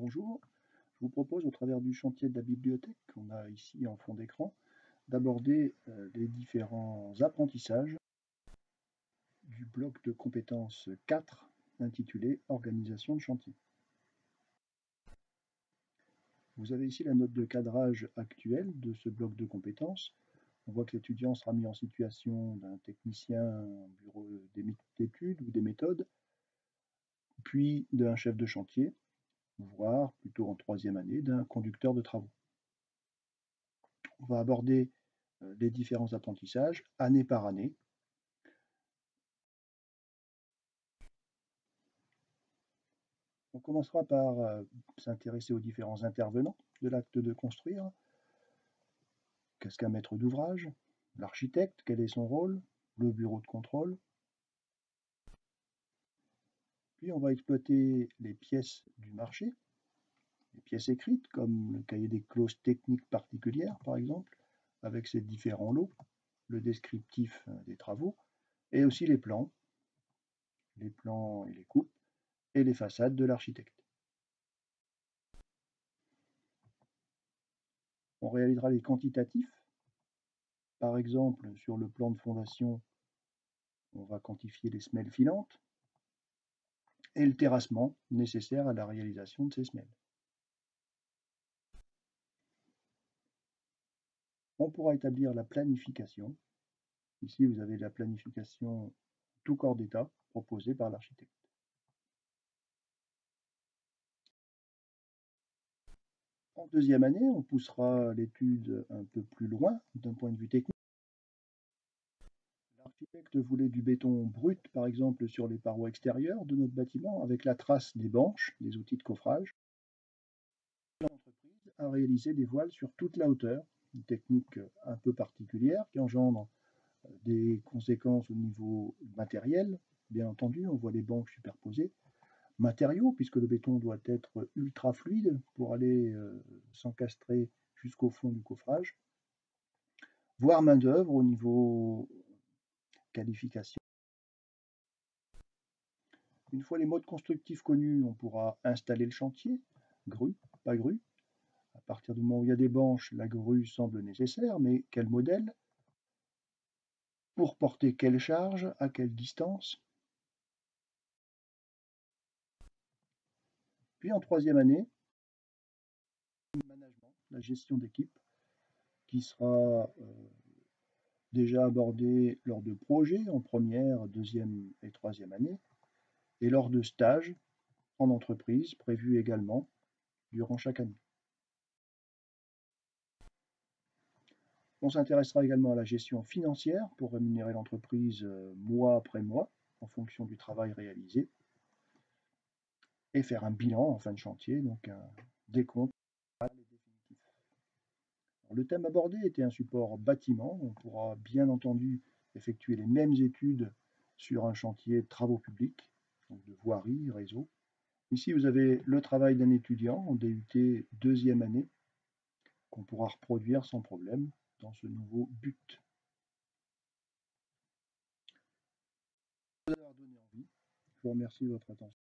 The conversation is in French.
Bonjour, je vous propose au travers du chantier de la bibliothèque qu'on a ici en fond d'écran d'aborder les différents apprentissages du bloc de compétences 4 intitulé Organisation de chantier. Vous avez ici la note de cadrage actuelle de ce bloc de compétences. On voit que l'étudiant sera mis en situation d'un technicien bureau d'études ou des méthodes, puis d'un chef de chantier, voire plutôt en troisième année, d'un conducteur de travaux. On va aborder les différents apprentissages année par année. On commencera par s'intéresser aux différents intervenants de l'acte de construire. Qu'est-ce qu'un maître d'ouvrage? L'architecte, quel est son rôle? Le bureau de contrôle. Puis on va exploiter les pièces du marché, les pièces écrites comme le cahier des clauses techniques particulières par exemple, avec ses différents lots, le descriptif des travaux, et aussi les plans et les coupes, et les façades de l'architecte. On réalisera les quantitatifs. Par exemple, sur le plan de fondation, on va quantifier les semelles filantes et le terrassement nécessaire à la réalisation de ces semelles. On pourra établir la planification. Ici, vous avez la planification tout corps d'état proposée par l'architecte. En deuxième année, on poussera l'étude un peu plus loin d'un point de vue technique. L'architecte voulait du béton brut, par exemple, sur les parois extérieures de notre bâtiment, avec la trace des banches, des outils de coffrage. L'entreprise a réalisé des voiles sur toute la hauteur, une technique un peu particulière qui engendre des conséquences au niveau matériel. Bien entendu, on voit les banques superposées. Matériaux, puisque le béton doit être ultra fluide pour aller s'encastrer jusqu'au fond du coffrage. Voire main-d'œuvre au niveau qualification. Une fois les modes constructifs connus, on pourra installer le chantier, grue, pas grue. À partir du moment où il y a des banches, la grue semble nécessaire, mais quel modèle? Pour porter quelle charge? À quelle distance? Puis en troisième année, le management, la gestion d'équipe, qui sera déjà abordée lors de projets en première, deuxième et troisième année, et lors de stages en entreprise prévus également durant chaque année. On s'intéressera également à la gestion financière pour rémunérer l'entreprise mois après mois en fonction du travail réalisé et faire un bilan en fin de chantier, donc un décompte définitif. Alors, le thème abordé était un support bâtiment. On pourra bien entendu effectuer les mêmes études sur un chantier de travaux publics, donc de voirie, réseau. Ici, vous avez le travail d'un étudiant en DUT deuxième année qu'on pourra reproduire sans problème dans ce nouveau but. Je vous remercie de votre attention.